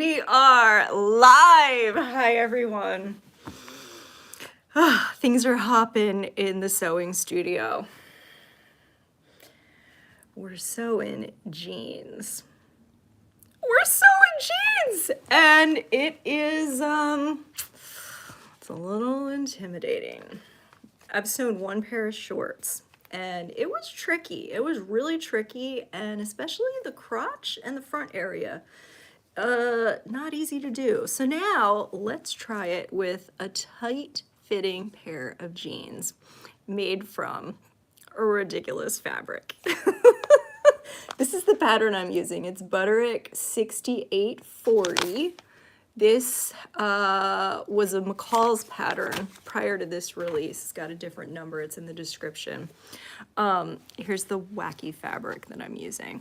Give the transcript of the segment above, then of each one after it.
We are live. Hi, everyone. Things are hopping in the sewing studio. We're sewing jeans. We're sewing jeans! And it is, it's a little intimidating. I've sewn one pair of shorts. And it was tricky. It was really tricky, and especially the crotch and the front area. Not easy to do. So now let's try it with a tight fitting pair of jeans made from a ridiculous fabric. This is the pattern I'm using. It's Butterick 6840. This was a McCalls pattern prior to this release. It's got a different number. It's in the description. Here's the wacky fabric that I'm using.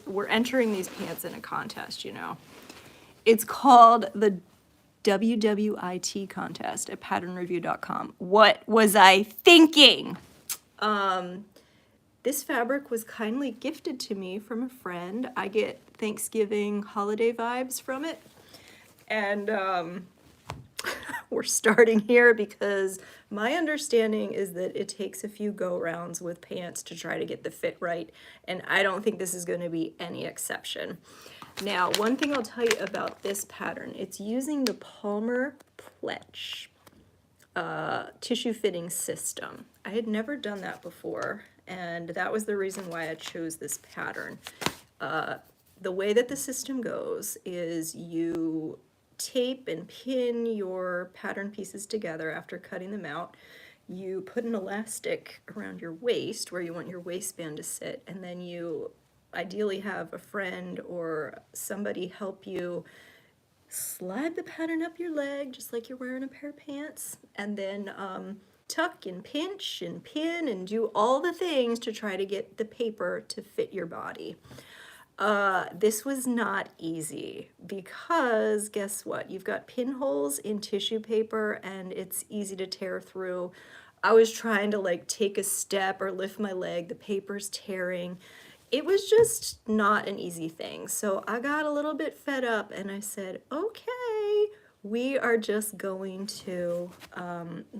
We're entering these pants in a contest, you know. It's called the WWIT contest at patternreview.com. What was I thinking? This fabric was kindly gifted to me from a friend. I get Thanksgiving holiday vibes from it. And we're starting here because my understanding is that it takes a few go-rounds with pants to try to get the fit right, and I don't think this is going to be any exception. Now, one thing I'll tell you about this pattern, it's using the Palmer Pletsch tissue fitting system. I had never done that before, and that was the reason why I chose this pattern. The way that the system goes is you tape and pin your pattern pieces together after cutting them out. You put an elastic around your waist where you want your waistband to sit, and then you ideally have a friend or somebody help you slide the pattern up your leg just like you're wearing a pair of pants, and then tuck and pinch and pin and do all the things to try to get the paper to fit your body. This was not easy because guess what? You've got pinholes in tissue paper and it's easy to tear through. I was trying to like take a step or lift my leg, the paper's tearing. It was just not an easy thing. So I got a little bit fed up and I said, okay, we are just going to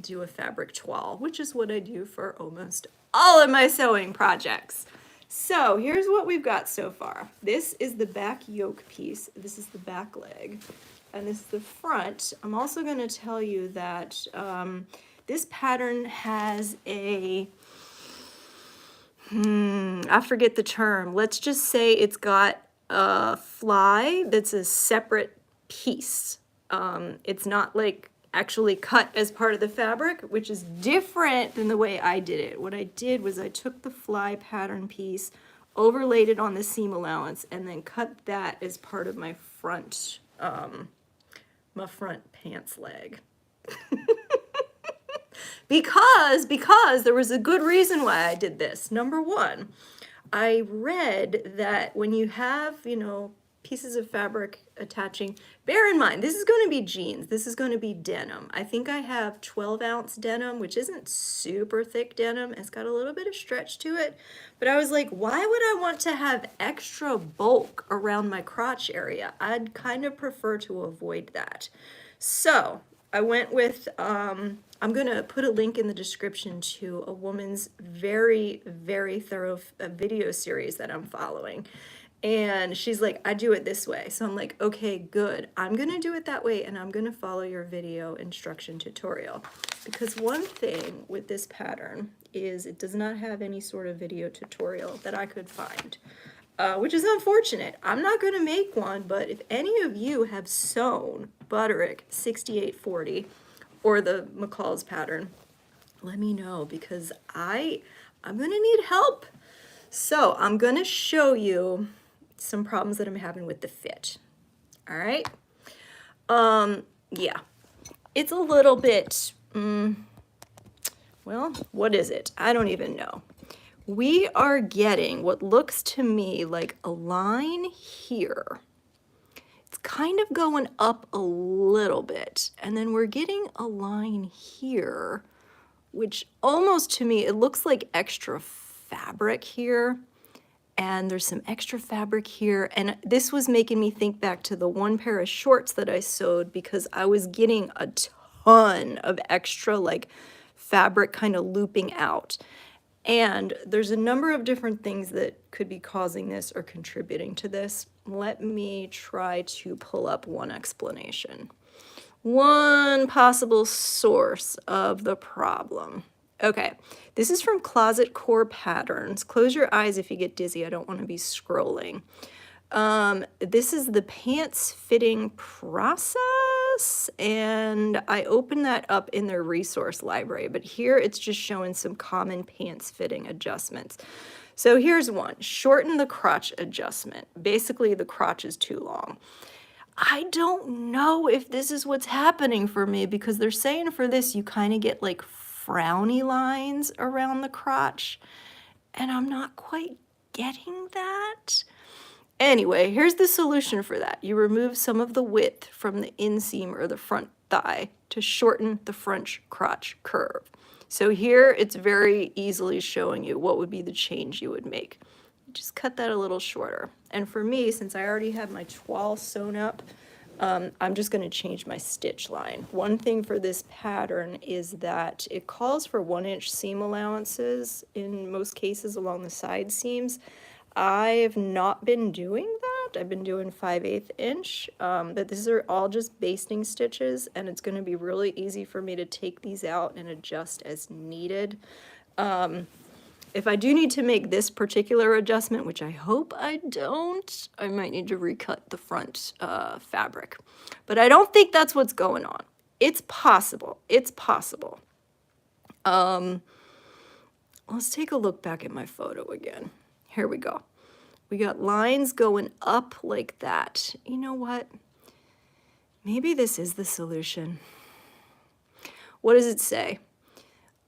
do a fabric toile, which is what I do for almost all of my sewing projects. So here's what we've got so far. This is the back yoke piece. This is the back leg. And this is the front. I'm also going to tell you that this pattern has a, I forget the term. Let's just say it's got a fly that's a separate piece. It's not like actually cut as part of the fabric, which is different than the way I did it. What I did was I took the fly pattern piece, overlaid it on the seam allowance, and then cut that as part of my front pants leg. because there was a good reason why I did this. Number one, I read that when you have, you know, pieces of fabric attaching, bear in mind, this is going to be jeans. This is going to be denim. I think I have 12-ounce denim, which isn't super thick denim. It's got a little bit of stretch to it. But I was like, why would I want to have extra bulk around my crotch area? I'd kind of prefer to avoid that. So I went with, I'm going to put a link in the description to a woman's very, very thorough video series that I'm following. And she's like, I do it this way. So I'm like, okay, good. I'm going to do it that way, and I'm going to follow your video instruction tutorial. Because one thing with this pattern is it does not have any sort of video tutorial that I could find, which is unfortunate. I'm not going to make one, but if any of you have sewn Butterick 6840 or the McCalls pattern, let me know, because I'm going to need help. So I'm going to show you some problems that I'm having with the fit. All right. Yeah, it's a little bit, well, what is it? I don't even know. We are getting what looks to me like a line here. It's kind of going up a little bit. And then we're getting a line here, which almost to me, it looks like extra fabric here. and there's some extra fabric here. And this was making me think back to the one pair of shorts that I sewed, because I was getting a ton of extra like fabric kind of looping out. And there's a number of different things that could be causing this or contributing to this. Let me try to pull up one explanation. One possible source of the problem. Okay, this is from Closet Core Patterns. Close your eyes if you get dizzy. I don't want to be scrolling. This is the pants fitting process, and I opened that up in their resource library, but here it's just showing some common pants fitting adjustments. So here's one: shorten the crotch adjustment. Basically, the crotch is too long. I don't know if this is what's happening for me, because they're saying for this you kind of get like frowny lines around the crotch, and I'm not quite getting that. Anyway, here's the solution for that. You remove some of the width from the inseam or the front thigh to shorten the French crotch curve. So here it's very easily showing you what would be the change you would make. Just cut that a little shorter. And for me, since I already have my toile sewn up, I'm just going to change my stitch line. One thing for this pattern is that it calls for 1-inch seam allowances in most cases along the side seams. I've not been doing that. I've been doing 5/8 inch, but these are all just basting stitches, and it's going to be really easy for me to take these out and adjust as needed. If I do need to make this particular adjustment, which I hope I don't, I might need to recut the front fabric. But I don't think that's what's going on. It's possible. It's possible. Let's take a look back at my photo again. Here we go. We got lines going up like that. You know what? Maybe this is the solution. What does it say?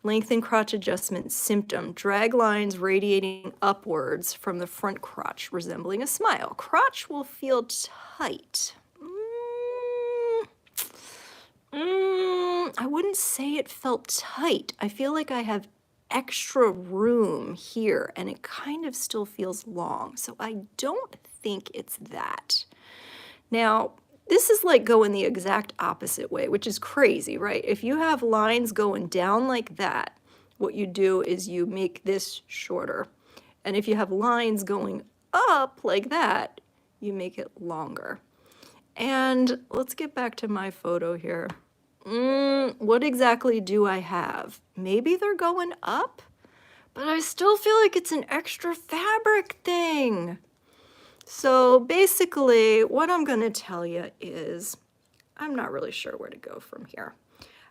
Lengthen crotch adjustment symptom. Drag lines radiating upwards from the front crotch, resembling a smile. Crotch will feel tight. I wouldn't say it felt tight. I feel like I have extra room here, and it kind of still feels long. So I don't think it's that. Now, this is like going the exact opposite way, which is crazy, right? If you have lines going down like that, what you do is you make this shorter. And if you have lines going up like that, you make it longer. And let's get back to my photo here. What exactly do I have? Maybe they're going up, but I still feel like it's an extra fabric thing. So basically, what I'm going to tell you is I'm not really sure where to go from here.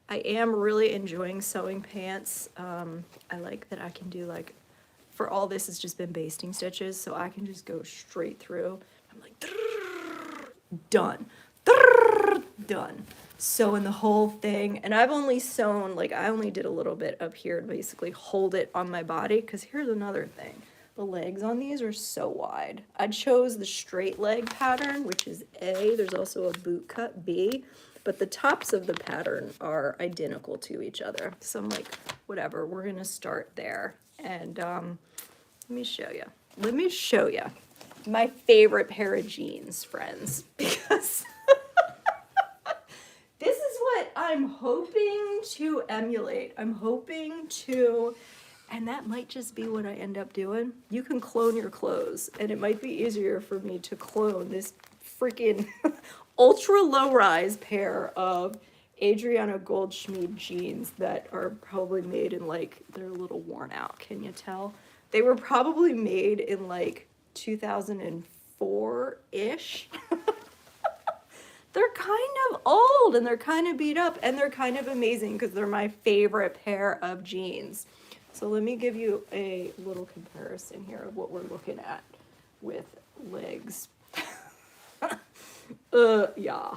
I am really enjoying sewing pants. I like that I can do like, for all this has just been basting stitches, so I can just go straight through. I'm like, done, done. Sewing the whole thing, and I've only sewn, like I only did a little bit up here to basically hold it on my body, because here's another thing. The legs on these are so wide. I chose the straight leg pattern, which is A. There's also a boot cut, B. But the tops of the pattern are identical to each other. So I'm like, whatever, we're going to start there. And let me show you. Let me show you my favorite pair of jeans, friends. Because this is what I'm hoping to emulate. I'm hoping to... And that might just be what I end up doing. You can clone your clothes, and it might be easier for me to clone this freaking ultra low-rise pair of Adriana Goldschmied jeans that are probably made in like, they're a little worn out, can you tell? They were probably made in like 2004-ish. They're kind of old, and they're kind of beat up, and they're kind of amazing because they're my favorite pair of jeans. So let me give you a little comparison here of what we're looking at with legs. Yeah.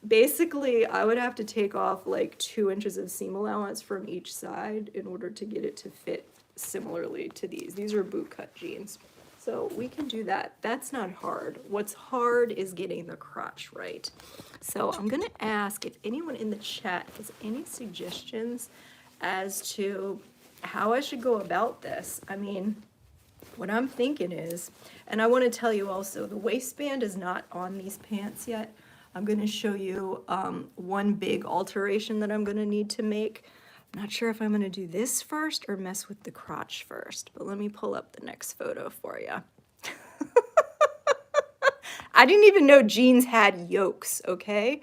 Basically, I would have to take off like 2 inches of seam allowance from each side in order to get it to fit similarly to these. These are boot cut jeans. So we can do that. That's not hard. What's hard is getting the crotch right. So I'm going to ask if anyone in the chat has any suggestions as to how I should go about this. I mean, what I'm thinking is, and I want to tell you also, the waistband is not on these pants yet. I'm going to show you one big alteration that I'm going to need to make. I'm not sure if I'm going to do this first or mess with the crotch first, but let me pull up the next photo for you. I didn't even know jeans had yokes, okay?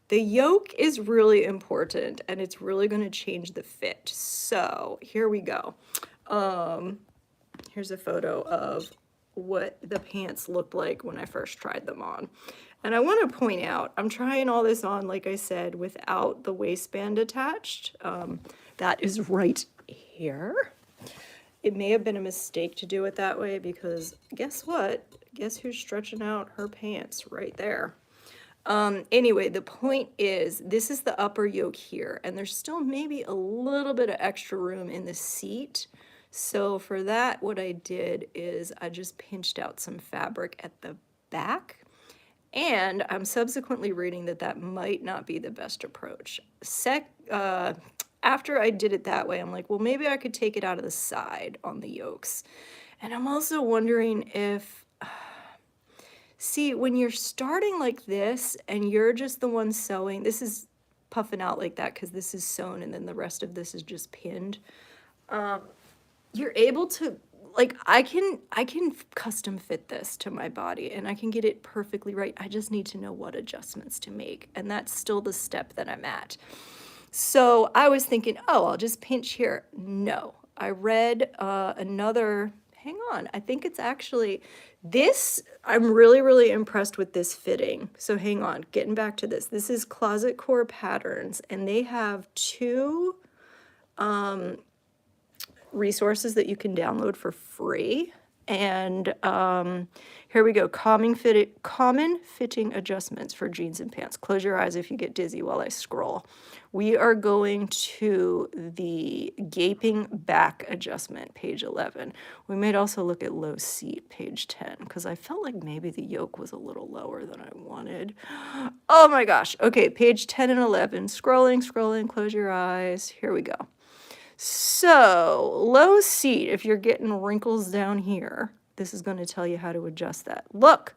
The yoke is really important, and it's really going to change the fit. So here we go. Here's a photo of what the pants looked like when I first tried them on. And I want to point out, I'm trying all this on, like I said, without the waistband attached. That is right here. It may have been a mistake to do it that way because guess what? Guess who's stretching out her pants right there? Anyway, the point is, this is the upper yoke here, and there's still maybe a little bit of extra room in the seat. So for that, what I did is I just pinched out some fabric at the back, and I'm subsequently reading that that might not be the best approach. After I did it that way, I'm like, well, maybe I could take it out of the side on the yokes. And I'm also wondering if, see, when you're starting like this and you're just the one sewing, this is puffing out like that because this is sewn and then the rest of this is just pinned. You're able to, like, I can custom fit this to my body and I can get it perfectly right. I just need to know what adjustments to make. And that's still the step that I'm at. So I was thinking, oh, I'll just pinch here. No, I read another, hang on, I think it's actually this. I'm really, really impressed with this fitting. So hang on, getting back to this. This is Closet Core Patterns, and they have two resources that you can download for free. And here we go, common fitting adjustments for jeans and pants. Close your eyes if you get dizzy while I scroll. We are going to the gaping back adjustment, page 11. We might also look at low seat, page 10, because I felt like maybe the yoke was a little lower than I wanted. Oh my gosh. Okay, page 10 and 11. Scrolling, close your eyes. Here we go. So, low seat, if you're getting wrinkles down here, this is going to tell you how to adjust that. Look,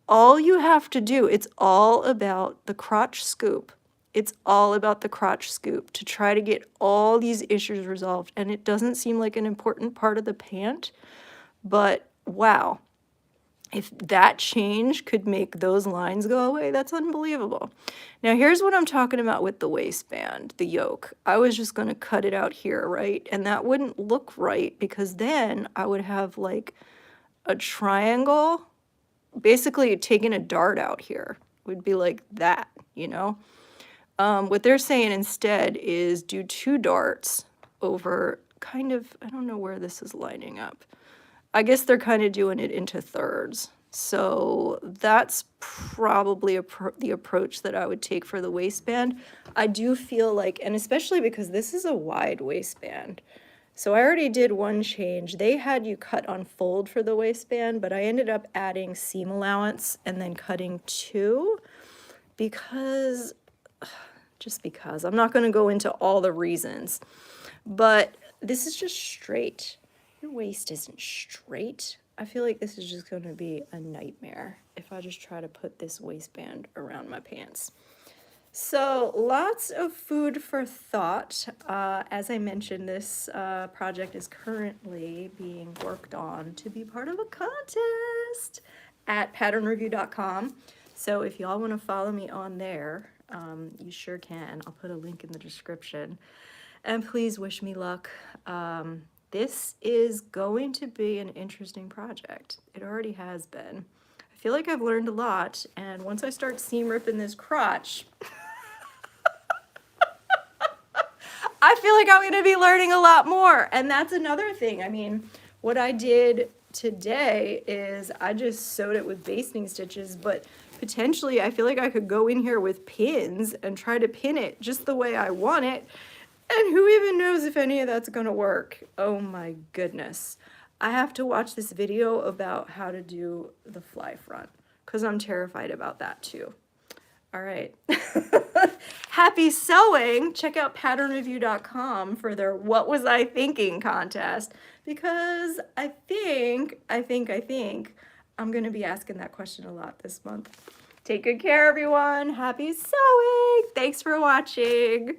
all you have to do, it's all about the crotch scoop. It's all about the crotch scoop to try to get all these issues resolved. And it doesn't seem like an important part of the pant, but wow. If that change could make those lines go away, that's unbelievable. Now, here's what I'm talking about with the waistband, the yoke. I was just going to cut it out here, right? And that wouldn't look right because then I would have like a triangle, basically taking a dart out here. It would be like that, you know? What they're saying instead is do two darts over kind of, I don't know where this is lining up. I guess they're kind of doing it into thirds. So that's probably the approach that I would take for the waistband. I do feel like, and especially because this is a wide waistband. So I already did one change. They had you cut on fold for the waistband, but I ended up adding seam allowance and then cutting two because, just because. I'm not going to go into all the reasons, but this is just straight. Your waist isn't straight. I feel like this is just going to be a nightmare if I just try to put this waistband around my pants. So lots of food for thought. As I mentioned, this project is currently being worked on to be part of a contest at patternreview.com. So if y'all want to follow me on there, you sure can. I'll put a link in the description. And please wish me luck. This is going to be an interesting project. It already has been. I feel like I've learned a lot, and once I start seam ripping this crotch, I feel like I'm going to be learning a lot more. And that's another thing. I mean, what I did today is I just sewed it with basting stitches, but potentially I feel like I could go in here with pins and try to pin it just the way I want it. And who even knows if any of that's going to work? Oh my goodness. I have to watch this video about how to do the fly front because I'm terrified about that too. All right. Happy sewing. Check out patternreview.com for their What Was I Thinking contest, because I think I'm going to be asking that question a lot this month. Take good care, everyone. Happy sewing. Thanks for watching.